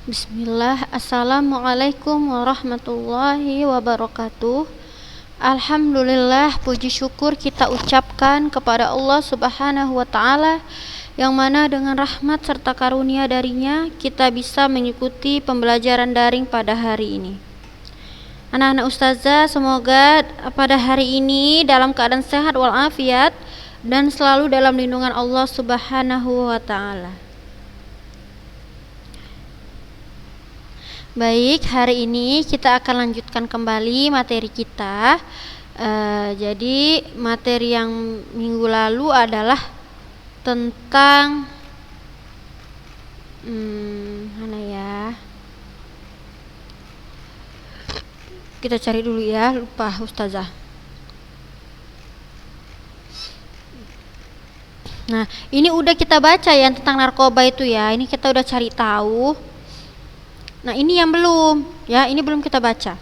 Bismillah, Assalamualaikum warahmatullahi wabarakatuh. Alhamdulillah, puji syukur kita ucapkan kepada Allah Subhanahu wa Ta'ala, yang mana dengan rahmat serta karunia darinya kita bisa mengikuti pembelajaran daring pada hari ini. Anak-anak ustazah, semoga pada hari ini dalam keadaan sehat walafiat dan selalu dalam lindungan Allah Subhanahu wa Ta'ala. Baik, hari ini kita akan lanjutkan kembali materi kita. Jadi materi yang minggu lalu adalah tentang mana ya? Kita cari dulu ya, lupa ustazah. Nah, ini udah kita baca ya tentang narkoba itu ya. Ini kita udah cari tahu. Nah, ini yang belum, ya, ini belum kita baca.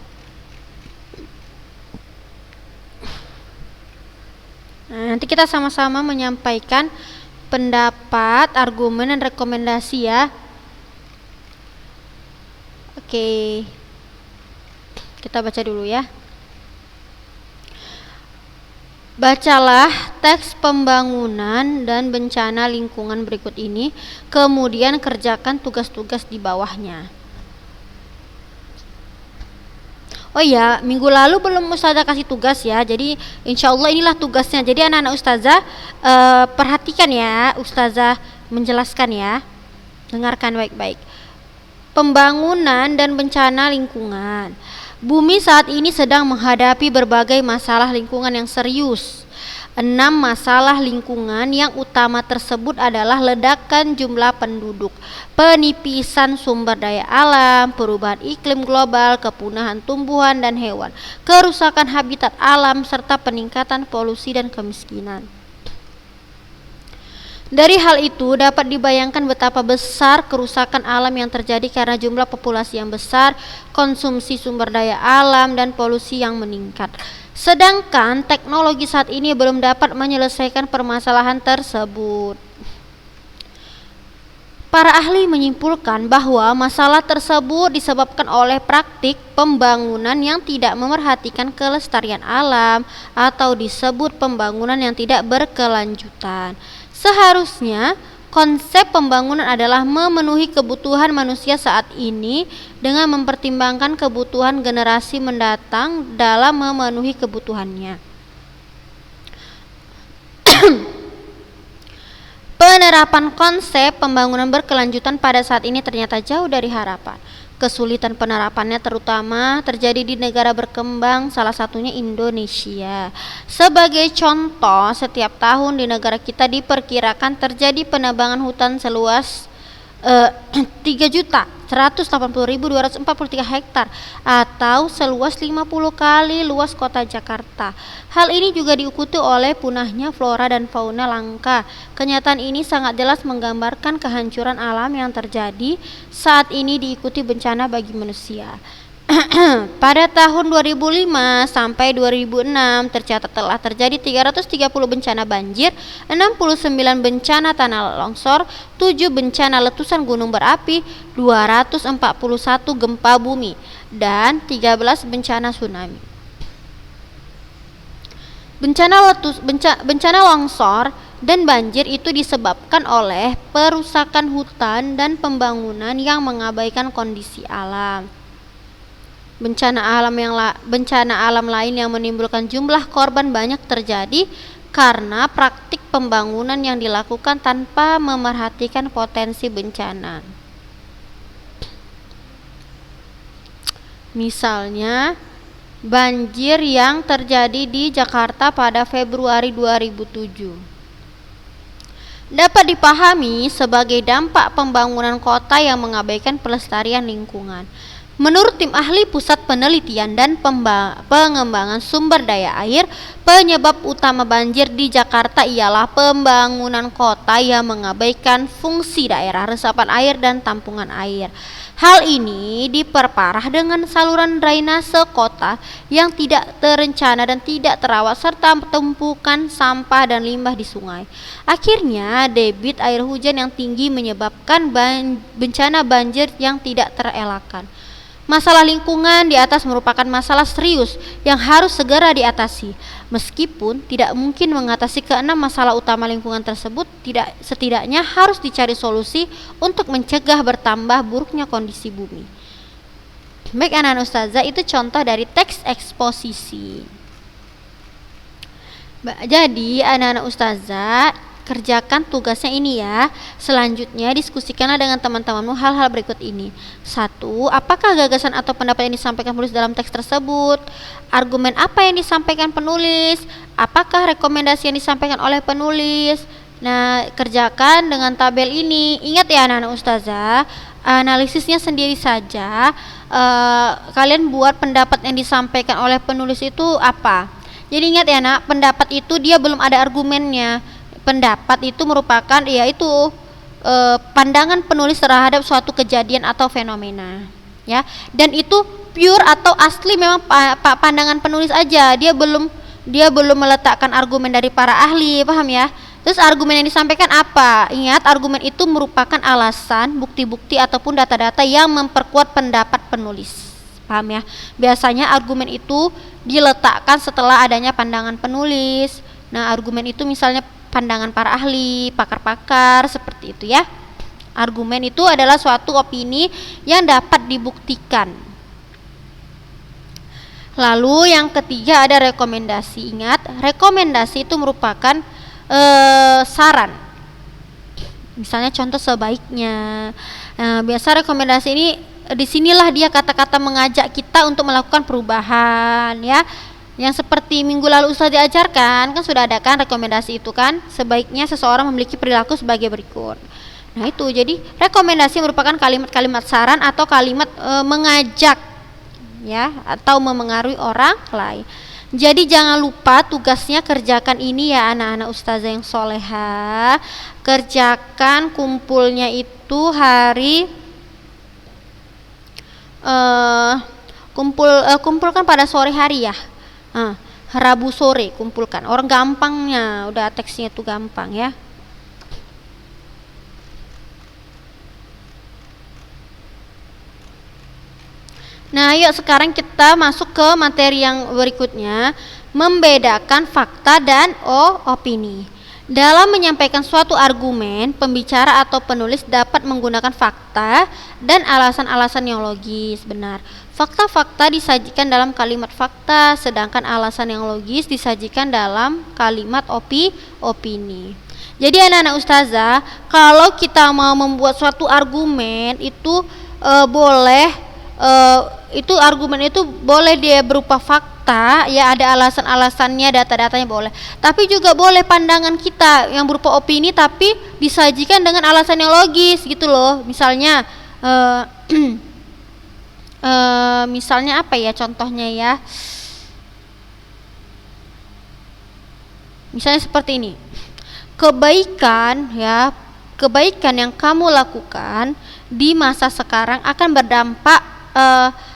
Nah, nanti kita sama-sama menyampaikan pendapat, argumen, dan rekomendasi ya. Oke, kita baca dulu ya. Bacalah teks pembangunan dan bencana lingkungan berikut ini, kemudian kerjakan tugas-tugas di bawahnya. Oh iya, minggu lalu belum ustazah kasih tugas ya. Jadi insya Allah inilah tugasnya. Jadi anak-anak ustazah perhatikan ya, ustazah menjelaskan ya. Dengarkan baik-baik. Pembangunan dan bencana lingkungan. Bumi saat ini sedang menghadapi berbagai masalah lingkungan yang serius. 6 masalah lingkungan yang utama tersebut adalah ledakan jumlah penduduk, penipisan sumber daya alam, perubahan iklim global, kepunahan tumbuhan dan hewan, kerusakan habitat alam, serta peningkatan polusi dan kemiskinan. Dari hal itu dapat dibayangkan betapa besar kerusakan alam yang terjadi karena jumlah populasi yang besar, konsumsi sumber daya alam, dan polusi yang meningkat. Sedangkan teknologi saat ini belum dapat menyelesaikan permasalahan tersebut. Para ahli menyimpulkan bahwa masalah tersebut disebabkan oleh praktik pembangunan yang tidak memerhatikan kelestarian alam atau disebut pembangunan yang tidak berkelanjutan. Seharusnya konsep pembangunan adalah memenuhi kebutuhan manusia saat ini dengan mempertimbangkan kebutuhan generasi mendatang dalam memenuhi kebutuhannya. Penerapan konsep pembangunan berkelanjutan pada saat ini ternyata jauh dari harapan. Kesulitan penerapannya terutama terjadi di negara berkembang, salah satunya Indonesia. Sebagai contoh, setiap tahun di negara kita diperkirakan terjadi penebangan hutan seluas 3.180.243 hektar atau seluas 50 kali luas kota Jakarta. Hal ini juga diikuti oleh punahnya flora dan fauna langka. Kenyataan ini sangat jelas menggambarkan kehancuran alam yang terjadi saat ini diikuti bencana bagi manusia. Pada tahun 2005 sampai 2006 tercatat telah terjadi 330 bencana banjir, 69 bencana tanah longsor, 7 bencana letusan gunung berapi, 241 gempa bumi, dan 13 bencana tsunami. Bencana longsor dan banjir itu disebabkan oleh perusakan hutan dan pembangunan yang mengabaikan kondisi alam. Bencana alam lain yang menimbulkan jumlah korban banyak terjadi karena praktik pembangunan yang dilakukan tanpa memerhatikan potensi bencana. Misalnya, banjir yang terjadi di Jakarta pada Februari 2007 dapat dipahami sebagai dampak pembangunan kota yang mengabaikan pelestarian lingkungan. Menurut tim ahli Pusat Penelitian dan Pengembangan Sumber Daya Air, penyebab utama banjir di Jakarta ialah pembangunan kota yang mengabaikan fungsi daerah resapan air dan tampungan air. Hal ini diperparah dengan saluran drainase kota yang tidak terencana dan tidak terawat serta tumpukan sampah dan limbah di sungai. Akhirnya, debit air hujan yang tinggi menyebabkan bencana banjir yang tidak terelakkan. Masalah lingkungan di atas merupakan masalah serius yang harus segera diatasi. Meskipun tidak mungkin mengatasi keenam masalah utama lingkungan tersebut, setidaknya harus dicari solusi untuk mencegah bertambah buruknya kondisi bumi. Baik anak-anak ustazah, itu contoh dari teks eksposisi. Jadi anak-anak ustazah, kerjakan tugasnya ini ya. Selanjutnya diskusikanlah dengan teman-temanmu hal-hal berikut ini. 1. Apakah gagasan atau pendapat yang disampaikan penulis dalam teks tersebut? Argumen apa yang disampaikan penulis? Apakah rekomendasi yang disampaikan oleh penulis? Nah, kerjakan dengan tabel ini. Ingat ya anak-anak ustazah, analisisnya sendiri saja. Kalian buat pendapat yang disampaikan oleh penulis itu apa? Jadi ingat ya nak, pendapat itu dia belum ada argumennya. Pendapat itu merupakan yaitu pandangan penulis terhadap suatu kejadian atau fenomena, ya. Dan itu pure atau asli memang pandangan penulis aja. Dia belum meletakkan argumen dari para ahli, paham ya? Terus argumen yang disampaikan apa? Ingat, argumen itu merupakan alasan, bukti-bukti ataupun data-data yang memperkuat pendapat penulis. Paham ya? Biasanya argumen itu diletakkan setelah adanya pandangan penulis. Nah, argumen itu misalnya pandangan para ahli, pakar-pakar, seperti itu ya. Argumen itu adalah suatu opini yang dapat dibuktikan. Lalu yang ketiga ada rekomendasi. Ingat, rekomendasi itu merupakan saran. Misalnya contoh sebaiknya. Nah, biasa rekomendasi ini disinilah dia kata-kata mengajak kita untuk melakukan perubahan ya. Yang seperti minggu lalu Ustaz diajarkan, kan sudah ada kan rekomendasi itu kan, sebaiknya seseorang memiliki perilaku sebagai berikut. Nah itu, jadi rekomendasi merupakan kalimat-kalimat saran atau kalimat mengajak ya, atau memengaruhi orang lain. Jadi jangan lupa tugasnya kerjakan ini ya anak-anak ustazah yang soleha. Kerjakan kumpulnya itu hari kumpulkan pada sore hari ya. Rabu sore kumpulkan. Orang gampangnya, udah teksnya tuh gampang ya. Nah, yuk sekarang kita masuk ke materi yang berikutnya, membedakan fakta dan opini. Dalam menyampaikan suatu argumen, pembicara atau penulis dapat menggunakan fakta dan alasan-alasan yang logis, benar. Fakta-fakta disajikan dalam kalimat fakta, sedangkan alasan yang logis disajikan dalam kalimat opini. Jadi anak-anak ustazah, kalau kita mau membuat suatu argumen itu itu argumen itu boleh dia berupa fakta ya, ada alasan-alasannya, data-datanya boleh, tapi juga boleh pandangan kita yang berupa opini tapi disajikan dengan alasan yang logis gitu loh. Misalnya misalnya apa ya contohnya ya, misalnya seperti ini, kebaikan yang kamu lakukan di masa sekarang akan berdampak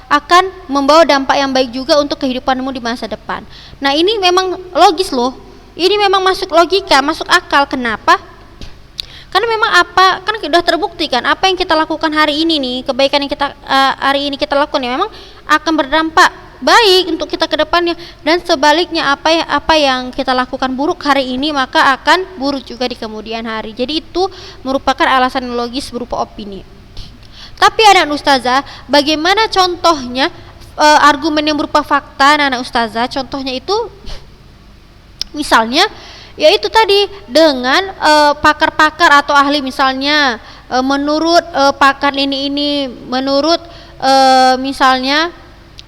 akan membawa dampak yang baik juga untuk kehidupanmu di masa depan. Nah ini memang logis loh, ini memang masuk logika, masuk akal. Kenapa? Karena memang kan sudah terbukti kan, apa yang kita lakukan hari ini nih, kebaikan yang kita hari ini kita lakukan ya memang akan berdampak baik untuk kita ke depannya, dan sebaliknya apa yang kita lakukan buruk hari ini maka akan buruk juga di kemudian hari. Jadi itu merupakan alasan logis berupa opini. Tapi anak ustazah, bagaimana contohnya argumen yang berupa fakta anak ustazah? Contohnya itu misalnya yaitu tadi dengan pakar-pakar atau ahli, misalnya menurut pakar ini menurut misalnya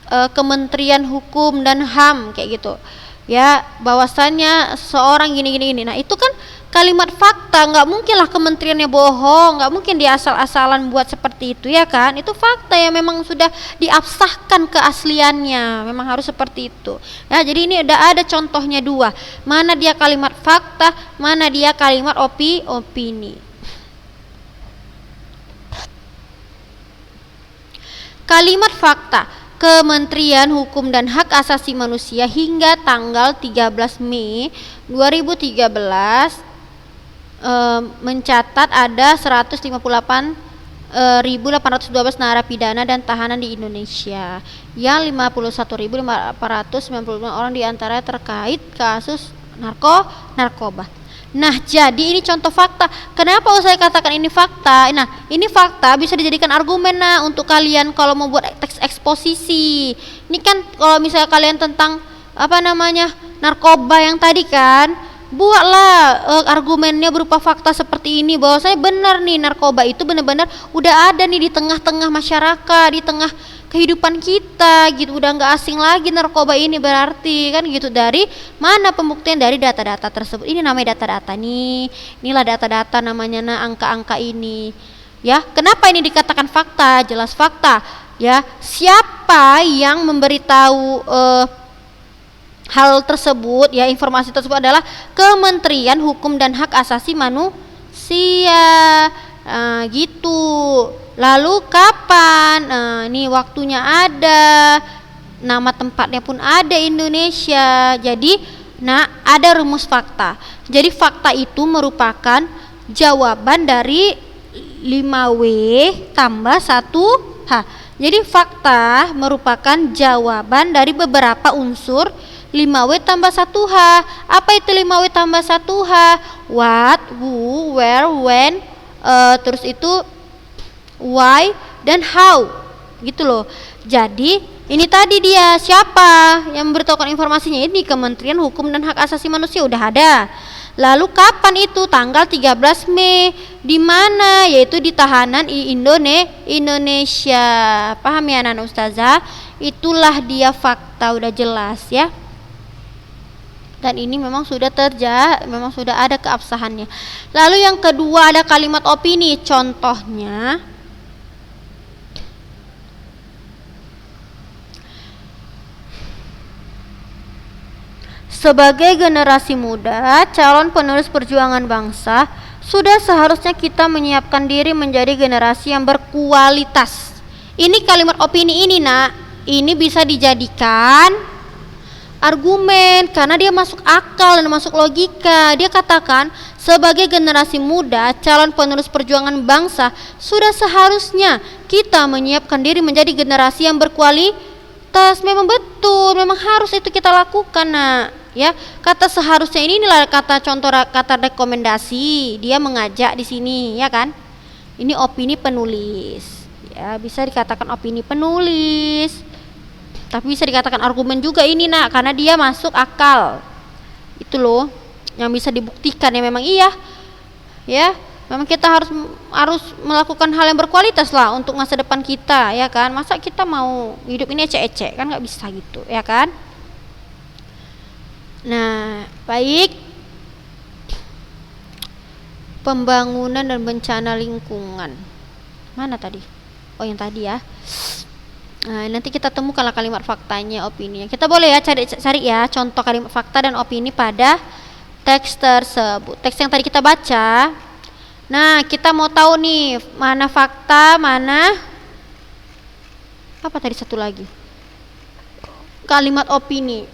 Kementerian Hukum dan HAM kayak gitu ya, bahwasannya seorang gini. Nah itu kan kalimat fakta, nggak mungkin lah kementeriannya bohong, nggak mungkin dia asal-asalan buat seperti itu ya kan. Itu fakta yang memang sudah diabsahkan keasliannya, memang harus seperti itu ya. Jadi ini udah ada contohnya dua, mana dia kalimat fakta, mana dia kalimat opini. Kalimat fakta. Kementerian Hukum dan Hak Asasi Manusia hingga tanggal 13 Mei 2013 mencatat ada 158.812 narapidana dan tahanan di Indonesia, yang 51.595 orang diantaranya terkait kasus narkoba. Nah, jadi ini contoh fakta. Kenapa saya katakan ini fakta? Nah, ini fakta bisa dijadikan argumen untuk kalian kalau mau buat teks eksposisi. Ini kan kalau misalnya kalian tentang narkoba yang tadi kan, buatlah argumennya berupa fakta seperti ini, bahwa saya benar nih, narkoba itu benar-benar udah ada nih di tengah-tengah masyarakat, di tengah kehidupan kita gitu, udah nggak asing lagi narkoba ini, berarti kan gitu. Dari mana pembuktian? Dari data-data tersebut. Ini namanya data-data nih, inilah data-data namanya, angka-angka ini ya. Kenapa ini dikatakan fakta? Jelas fakta ya. Siapa yang memberitahu hal tersebut ya, informasi tersebut adalah Kementerian Hukum dan Hak Asasi Manusia gitu. Lalu kapan? Ini waktunya ada, nama tempatnya pun ada, Indonesia. Jadi ada rumus fakta. Jadi fakta itu merupakan jawaban dari 5W tambah 1H. Jadi fakta merupakan jawaban dari beberapa unsur 5W tambah 1H. Apa itu 5W tambah 1H? What, who, where, when, terus itu why dan how gitu loh. Jadi ini tadi dia siapa yang memberitahukan informasinya, ini Kementerian Hukum dan Hak Asasi Manusia, udah ada. Lalu kapan itu? Tanggal 13 Mei. Di mana? Yaitu di tahanan Indonesia. Paham ya anak ustazah? Itulah dia fakta, udah jelas ya. Dan ini memang sudah memang sudah ada keabsahannya. Lalu yang kedua ada kalimat opini. Contohnya sebagai generasi muda, calon penerus perjuangan bangsa, sudah seharusnya kita menyiapkan diri menjadi generasi yang berkualitas. Ini kalimat opini ini ini bisa dijadikan argumen karena dia masuk akal dan masuk logika. Dia katakan sebagai generasi muda, calon penerus perjuangan bangsa, sudah seharusnya kita menyiapkan diri menjadi generasi yang berkualitas. Memang betul, memang harus itu kita lakukan ya. Kata seharusnya inilah kata contoh, kata rekomendasi. Dia mengajak di sini ya kan. Ini opini penulis ya, bisa dikatakan opini penulis, tapi bisa dikatakan argumen juga ini karena dia masuk akal. Itu loh yang bisa dibuktikan ya, memang iya ya, memang kita harus melakukan hal yang berkualitas lah untuk masa depan kita ya kan. Masa kita mau hidup ini ecek-ecek, kan nggak bisa gitu ya kan. Nah, baik, pembangunan dan bencana lingkungan mana tadi? Oh yang tadi ya. Nanti kita temukanlah kalimat faktanya, opininya. Kita boleh ya cari ya contoh kalimat fakta dan opini pada teks tersebut. Teks yang tadi kita baca. Nah, kita mau tahu nih mana fakta, mana apa tadi satu lagi? Kalimat opini.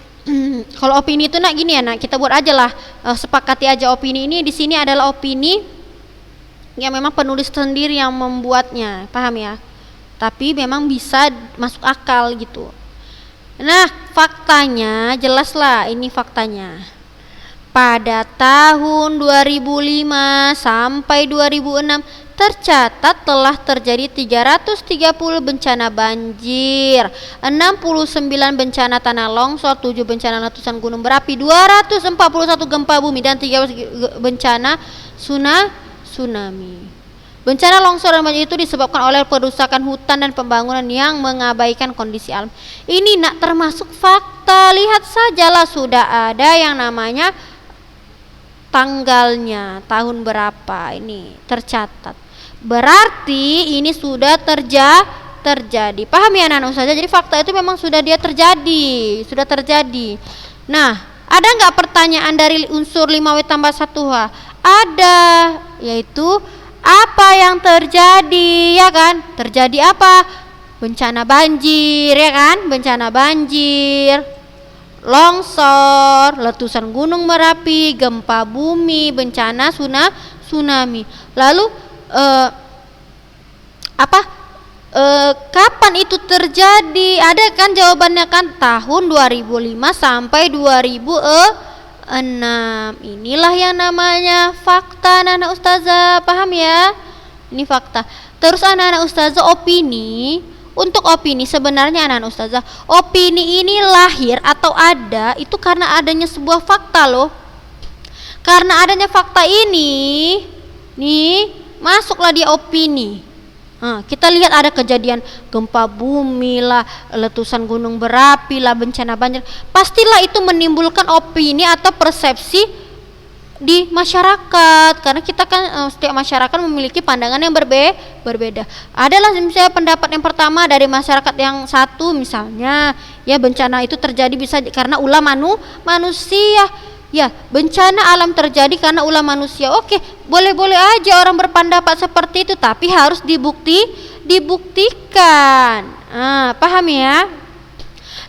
Kalau opini itu gini ya kita buat aja lah, sepakati aja opini ini di sini adalah opini yang memang penulis sendiri yang membuatnya, paham ya? Tapi memang bisa masuk akal gitu. Nah, faktanya jelas lah, ini faktanya. Pada tahun 2005 sampai 2006 tercatat telah terjadi 330 bencana banjir, 69 bencana tanah longsor, 7 bencana letusan gunung berapi, 241 gempa bumi, dan 3 bencana tsunami. Bencana longsor dan banjir itu disebabkan oleh perusakan hutan dan pembangunan yang mengabaikan kondisi alam. Ini termasuk fakta. Lihat sajalah, sudah ada yang namanya tanggalnya, tahun berapa ini tercatat. Berarti ini sudah terjadi. Paham ya anak-anak ustazah? Jadi fakta itu memang sudah terjadi. Nah, ada nggak pertanyaan dari unsur 5W tambah 1H? Ada, yaitu apa yang terjadi ya kan? Terjadi apa? bencana banjir ya kan, bencana banjir, longsor, letusan gunung Merapi, gempa bumi, bencana tsunami. Lalu kapan itu terjadi? Ada kan jawabannya kan, tahun 2005 sampai 2006. Inilah yang namanya fakta anak-anak ustazah, paham ya? Ini fakta. Terus anak-anak ustazah, opini. Untuk opini sebenarnya anak-anak ustazah, opini ini lahir atau ada itu karena adanya sebuah fakta loh. Karena adanya fakta ini, nih masuklah dia opini. Kita lihat ada kejadian gempa bumi lah, letusan gunung berapi lah, bencana banjir. Pastilah itu menimbulkan opini atau persepsi di masyarakat, karena kita kan setiap masyarakat memiliki pandangan yang berbeda. Adalah misalnya pendapat yang pertama dari masyarakat yang satu, misalnya ya bencana itu terjadi bisa karena ulah manusia. Ya, bencana alam terjadi karena ulah manusia. Oke, boleh-boleh aja orang berpendapat seperti itu, tapi harus dibuktikan. Paham ya?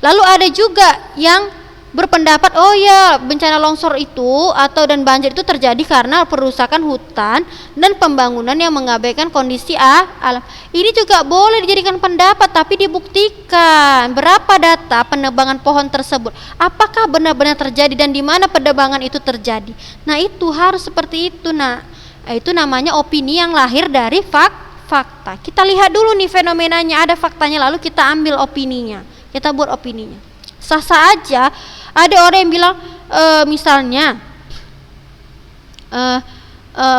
Lalu ada juga yang berpendapat, oh ya, bencana longsor itu dan banjir itu terjadi karena perusakan hutan dan pembangunan yang mengabaikan kondisi alam. Ini juga boleh dijadikan pendapat, tapi dibuktikan berapa data penebangan pohon tersebut, apakah benar-benar terjadi dan di mana penebangan itu terjadi. Nah, itu harus seperti itu. Nah, itu namanya opini yang lahir dari fakta. Kita lihat dulu nih fenomenanya, ada faktanya, lalu kita ambil opininya, kita buat opininya. Sah-sah aja. Ada orang yang bilang misalnya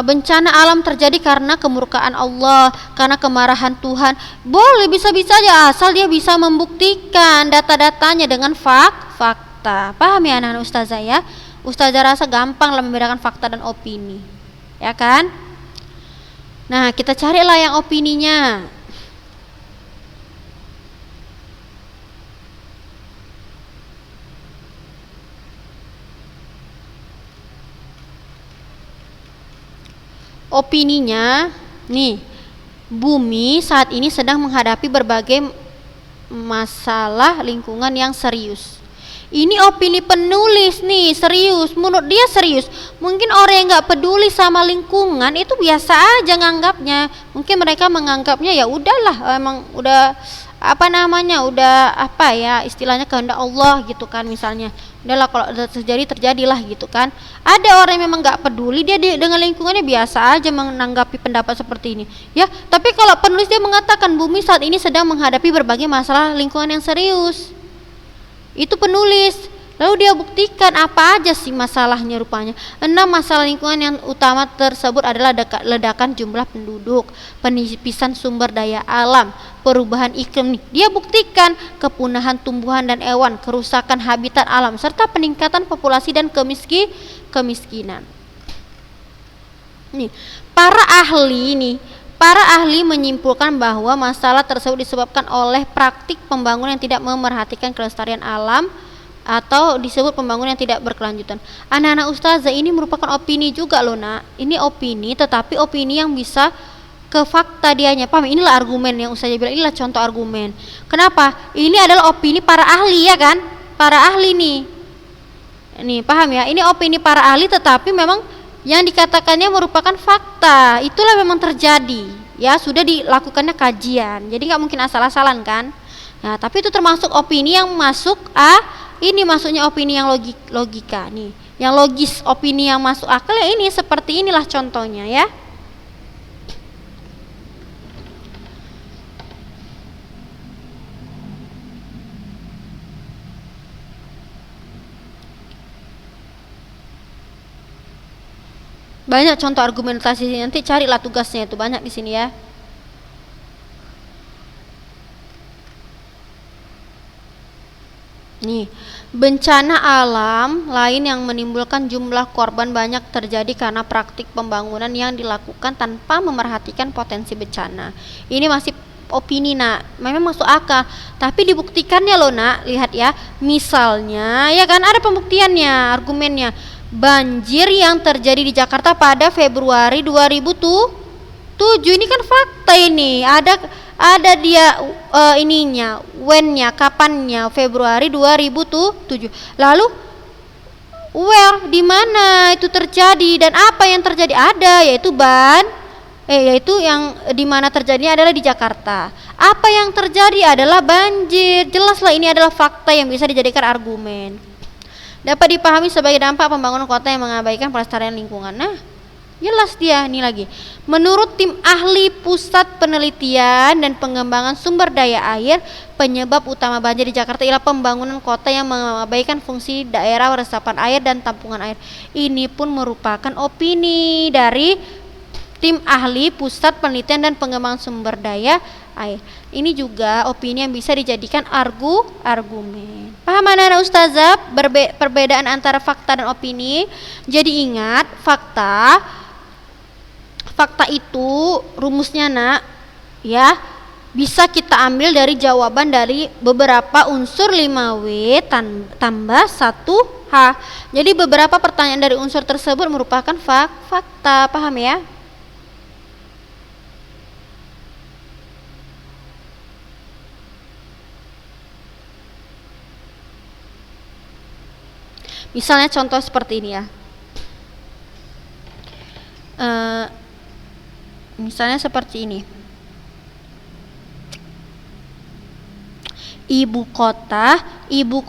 bencana alam terjadi karena kemurkaan Allah, karena kemarahan Tuhan. Boleh, bisa-bisa aja asal dia bisa membuktikan data-datanya dengan fakta. Paham ya anak-anak ustazah ya? Ustazah rasa gampang lah membedakan fakta dan opini, ya kan? Nah, kita carilah yang opininya. Opininya nih, bumi saat ini sedang menghadapi berbagai masalah lingkungan yang serius. Ini opini penulis nih, serius, menurut dia serius. Mungkin orang yang nggak peduli sama lingkungan itu biasa aja nganggapnya. Mungkin mereka menganggapnya ya udahlah, emang udah istilahnya kehendak Allah gitu kan, misalnya udahlah kalau terjadilah gitu kan. Ada orang yang memang nggak peduli, dia dengan lingkungannya biasa aja menanggapi pendapat seperti ini ya. Tapi kalau penulis dia mengatakan bumi saat ini sedang menghadapi berbagai masalah lingkungan yang serius, itu penulis. Lalu dia buktikan apa aja sih masalahnya, rupanya 6 masalah lingkungan yang utama tersebut adalah ledakan jumlah penduduk, penipisan sumber daya alam, perubahan iklim nih. Dia buktikan kepunahan tumbuhan dan hewan, kerusakan habitat alam, serta peningkatan populasi dan kemiskinan. Nih, para ahli menyimpulkan bahwa masalah tersebut disebabkan oleh praktik pembangunan yang tidak memerhatikan kelestarian alam atau disebut pembangunan yang tidak berkelanjutan. Anak-anak ustazah, ini merupakan opini juga loh nak. Ini opini, tetapi opini yang bisa ke fakta dianya. Paham? Inilah argumen yang ustazah bilang, inilah contoh argumen. Kenapa? Ini adalah opini para ahli ya kan? Para ahli nih. Nih, paham ya? Ini opini para ahli, tetapi memang yang dikatakannya merupakan fakta. Itulah memang terjadi. Ya, sudah dilakukannya kajian. Jadi nggak mungkin asal-asalan kan? Nah, tapi itu termasuk opini yang masuk ini maksudnya opini yang logika nih, yang logis, opini yang masuk akal ya. Ini seperti inilah contohnya ya. Banyak contoh argumentasi, nanti carilah tugasnya, itu banyak di sini ya. Nih, bencana alam lain yang menimbulkan jumlah korban banyak terjadi karena praktik pembangunan yang dilakukan tanpa memerhatikan potensi bencana. Ini masih opini nak, memang masuk akal, tapi dibuktikannya loh nak. Lihat ya, misalnya ya kan ada pembuktiannya, argumennya. Banjir yang terjadi di Jakarta pada Februari 2007, ini kan fakta ini. ada dia ininya, when-nya, kapannya, Februari 2007. Lalu where, di mana itu terjadi dan apa yang terjadi, ada yaitu yang di mana terjadinya adalah di Jakarta. Apa yang terjadi adalah banjir. Jelaslah ini adalah fakta yang bisa dijadikan argumen. Dapat dipahami sebagai dampak pembangunan kota yang mengabaikan pelestarian lingkungan. Nah, jelas dia ini lagi. Menurut tim ahli Pusat Penelitian dan Pengembangan Sumber Daya Air, penyebab utama banjir di Jakarta ialah pembangunan kota yang mengabaikan fungsi daerah resapan air dan tampungan air. Ini pun merupakan opini dari tim ahli Pusat Penelitian dan Pengembangan Sumber Daya Air. Ini juga opini yang bisa dijadikan argumen. Paham anak-anak ustazah perbedaan antara fakta dan opini? Jadi ingat, fakta itu rumusnya nak, ya, bisa kita ambil dari jawaban dari beberapa unsur 5W tambah 1H. Jadi beberapa pertanyaan dari unsur tersebut merupakan fakta. Paham ya? Misalnya contoh seperti ini ya. Misalnya seperti ini. Ibu kota ibu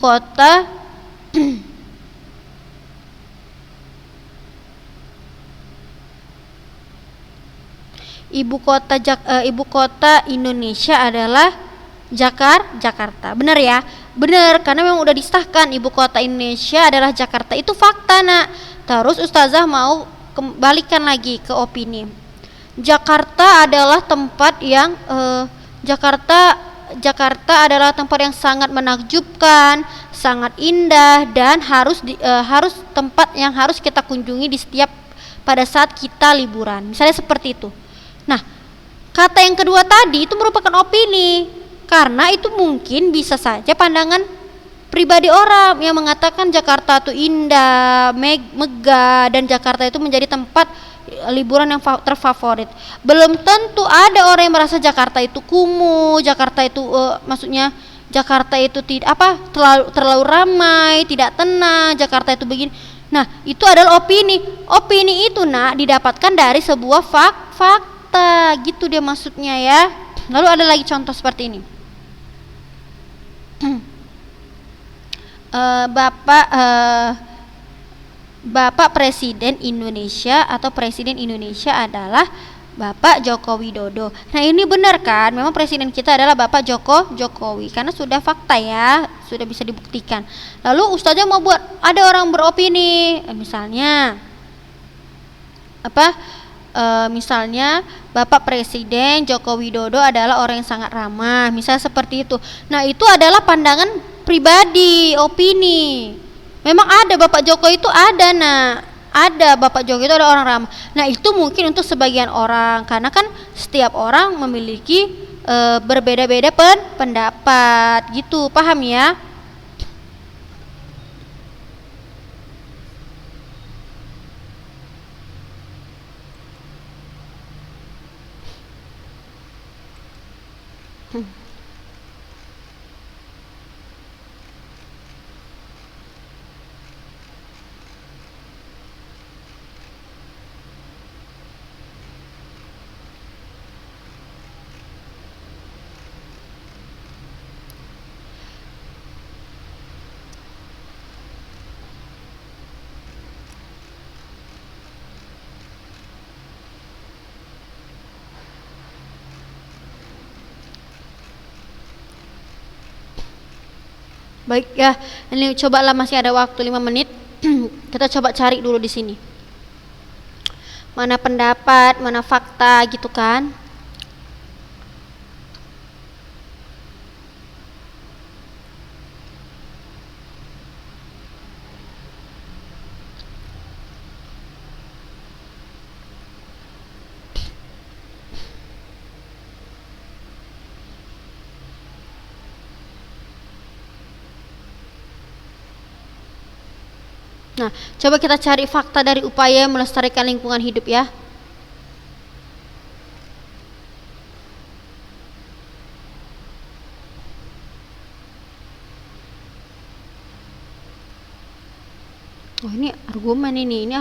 kota Indonesia adalah Jakarta. Benar ya? Benar, karena memang udah disahkan ibu kota Indonesia adalah Jakarta. Itu fakta nak. Terus ustazah mau kembalikan lagi ke opini. Jakarta adalah tempat yang Jakarta adalah tempat yang sangat menakjubkan, sangat indah, dan harus tempat yang harus kita kunjungi di setiap pada saat kita liburan. Misalnya seperti itu. Nah, kata yang kedua tadi itu merupakan opini, karena itu mungkin bisa saja pandangan pribadi orang yang mengatakan Jakarta itu indah, megah, dan Jakarta itu menjadi tempat liburan yang terfavorit. Belum tentu ada orang yang merasa Jakarta itu kumuh, Jakarta itu maksudnya Jakarta itu terlalu ramai, tidak tenang, Jakarta itu begini. Nah, itu adalah opini. Opini itu nak didapatkan dari sebuah fakta, gitu dia maksudnya ya. Lalu ada lagi contoh seperti ini. Bapak Presiden Indonesia atau Presiden Indonesia adalah Bapak Joko Widodo. Nah, ini benar kan? Memang presiden kita adalah Bapak Jokowi, karena sudah fakta ya, sudah bisa dibuktikan. Lalu ustazah mau buat ada orang beropini, misalnya misalnya Bapak Presiden Joko Widodo adalah orang yang sangat ramah, misalnya seperti itu. Nah, itu adalah pandangan pribadi, opini. Memang ada Bapak Jokowi itu ada Bapak Jokowi itu ada orang ramah. Nah, itu mungkin untuk sebagian orang, karena kan setiap orang memiliki berbeda-beda pendapat gitu, paham ya? Baik ya, ini cobalah, masih ada waktu 5 menit. Kita coba cari dulu di sini. Mana pendapat, mana fakta gitu kan. Nah, coba kita cari fakta dari upaya melestarikan lingkungan hidup ya. Oh, ini argumen. Ini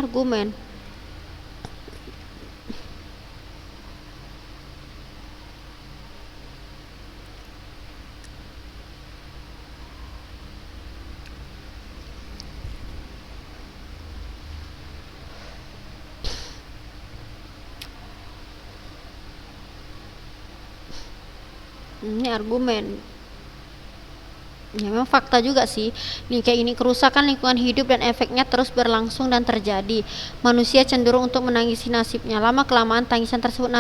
argumen. Ya memang fakta juga sih. Nih kayak ini, kerusakan lingkungan hidup dan efeknya terus berlangsung dan terjadi. Manusia cenderung untuk menangisi nasibnya. Lama kelamaan tangisan tersebut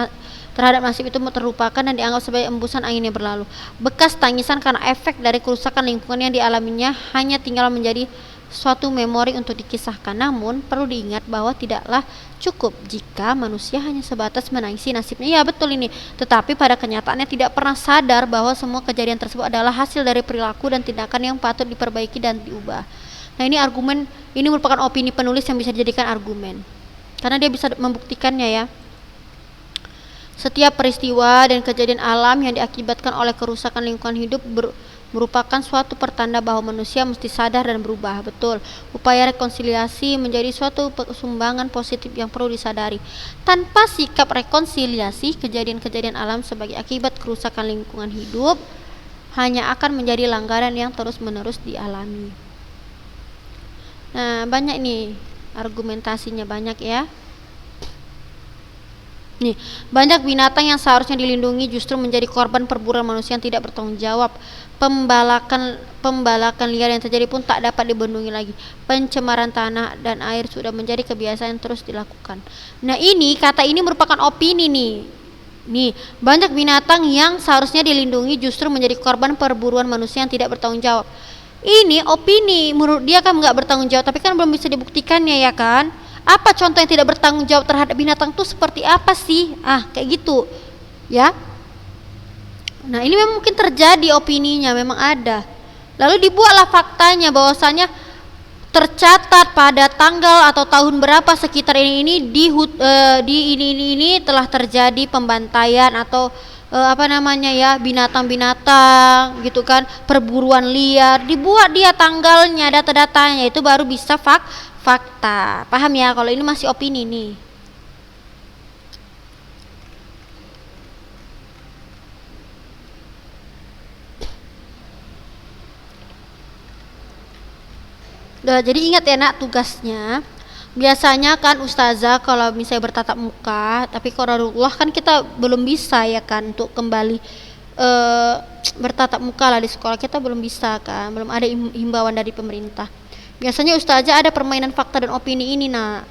terhadap nasib itu terlupakan dan dianggap sebagai embusan angin yang berlalu. Bekas tangisan karena efek dari kerusakan lingkungan yang dialaminya hanya tinggal menjadi suatu memori untuk dikisahkan. Namun perlu diingat bahwa tidaklah cukup jika manusia hanya sebatas menangisi nasibnya. Ya betul ini. Tetapi pada kenyataannya tidak pernah sadar bahwa semua kejadian tersebut adalah hasil dari perilaku dan tindakan yang patut diperbaiki dan diubah. Nah ini argumen, ini merupakan opini penulis yang bisa dijadikan argumen karena dia bisa membuktikannya ya. Setiap peristiwa dan kejadian alam yang diakibatkan oleh kerusakan lingkungan hidup merupakan suatu pertanda bahwa manusia mesti sadar dan berubah. Betul, upaya rekonsiliasi menjadi suatu sumbangan positif yang perlu disadari. Tanpa sikap rekonsiliasi, kejadian-kejadian alam sebagai akibat kerusakan lingkungan hidup hanya akan menjadi langgaran yang terus-menerus dialami. Nah, banyak nih argumentasinya, banyak ya. Nih, banyak binatang yang seharusnya dilindungi justru menjadi korban perburuan manusia yang tidak bertanggung jawab. Pembalakan liar yang terjadi pun tak dapat dibendungi lagi. Pencemaran tanah dan air sudah menjadi kebiasaan yang terus dilakukan. Nah, ini kata ini merupakan opini nih. Nih, banyak binatang yang seharusnya dilindungi justru menjadi korban perburuan manusia yang tidak bertanggung jawab. Ini opini, menurut dia kan nggak bertanggung jawab, tapi kan belum bisa dibuktikannya ya kan? Apa contoh yang tidak bertanggung jawab terhadap binatang itu seperti apa sih? Kayak gitu ya. Nah ini memang mungkin terjadi, opininya memang ada. Lalu dibuatlah faktanya bahwasanya tercatat pada tanggal atau tahun berapa sekitar ini telah terjadi pembantaian atau binatang-binatang gitu kan, perburuan liar. Dibuat dia tanggalnya, data-datanya, itu baru bisa fakta. Paham ya? Kalau ini masih opini nih. Jadi ingat ya nak, tugasnya biasanya kan ustazah kalau misalnya bertatap muka, tapi qadarullah kan kita belum bisa ya kan untuk kembali bertatap muka lah di sekolah, kita belum bisa kan, belum ada himbauan dari pemerintah. Biasanya ustazah ada permainan fakta dan opini ini nak.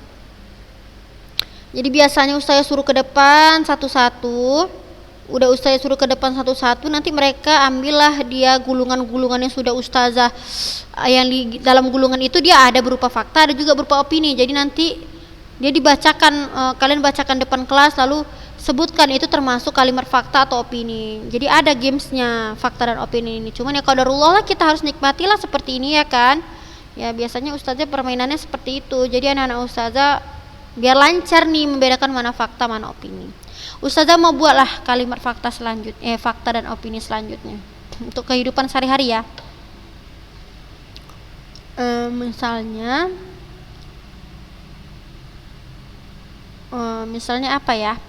Jadi biasanya ustazah suruh ke depan satu-satu. Udah ustazah suruh ke depan satu-satu, nanti mereka ambillah dia gulungan-gulungan yang sudah ustazah, yang di dalam gulungan itu dia ada berupa fakta, ada juga berupa opini. Jadi nanti dia dibacakan, kalian bacakan depan kelas, lalu sebutkan itu termasuk kalimat fakta atau opini. Jadi ada gamesnya fakta dan opini ini. Cuman ya qadarullah lah, kita harus nikmatilah seperti ini ya kan. Ya biasanya ustazah permainannya seperti itu. Jadi anak-anak ustazah biar lancar nih membedakan mana fakta mana opini. Ustazah mau buatlah kalimat fakta selanjutnya, fakta dan opini selanjutnya untuk kehidupan sehari-hari ya. Misalnya apa ya?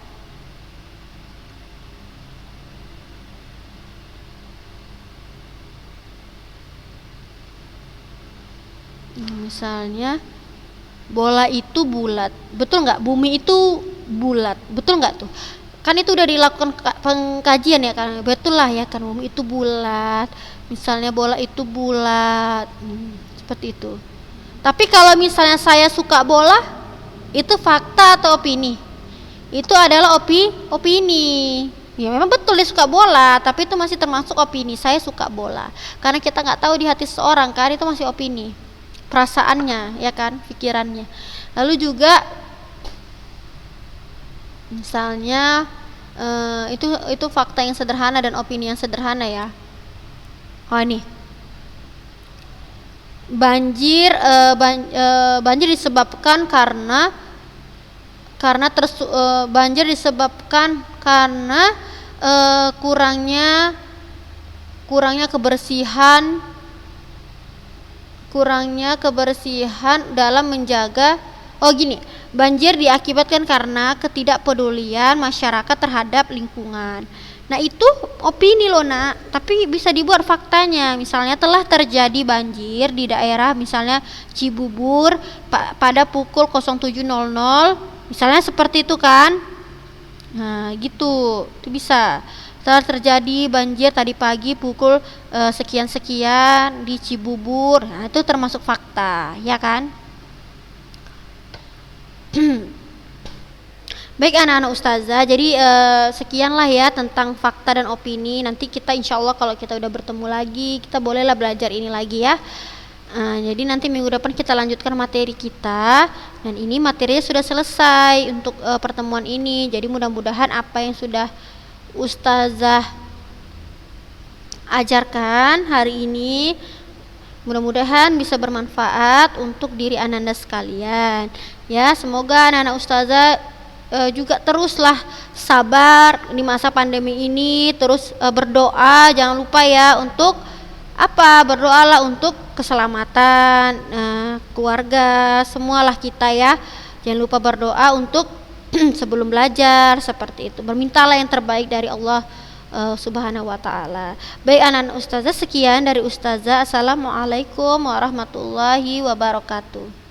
Misalnya bola itu bulat, betul nggak? Bumi itu bulat, betul nggak tuh? Kan itu udah dilakukan pengkajian ya kan, betul lah ya kan, bumi itu bulat, misalnya bola itu bulat, seperti itu. Tapi kalau misalnya saya suka bola, itu fakta atau opini? Itu adalah opini. Ya memang betul dia suka bola, tapi itu masih termasuk opini. Saya suka bola, karena kita nggak tahu di hati seseorang kan, itu masih opini, perasaannya ya kan, pikirannya. Lalu juga misalnya itu fakta yang sederhana dan opini yang sederhana ya. Ini banjir disebabkan banjir disebabkan karena kurangnya kurangnya kebersihan dalam menjaga. Oh gini, banjir diakibatkan karena ketidakpedulian masyarakat terhadap lingkungan. Nah itu opini loh nak, tapi bisa dibuat faktanya. Misalnya telah terjadi banjir di daerah misalnya Cibubur pada pukul 07.00, misalnya seperti itu kan. Nah gitu, itu bisa. Telah terjadi banjir tadi pagi pukul sekian-sekian di Cibubur. Nah itu termasuk fakta, ya kan? Baik anak-anak ustazah, jadi sekianlah ya tentang fakta dan opini. Nanti kita insya Allah kalau kita udah bertemu lagi, kita bolehlah belajar ini lagi ya. Jadi nanti minggu depan kita lanjutkan materi kita. Dan ini materinya sudah selesai untuk pertemuan ini. Jadi mudah-mudahan apa yang sudah ustazah ajarkan hari ini mudah-mudahan bisa bermanfaat untuk diri ananda sekalian. Ya, semoga anak-anak ustazah juga teruslah sabar di masa pandemi ini, terus berdoa, jangan lupa ya untuk apa? Berdoalah untuk keselamatan keluarga, semualah kita ya. Jangan lupa berdoa untuk sebelum belajar seperti itu. Bermintalah yang terbaik dari Allah subhanahu wa ta'ala. Baik anak-anak ustazah, sekian dari ustazah. Assalamualaikum warahmatullahi wabarakatuh.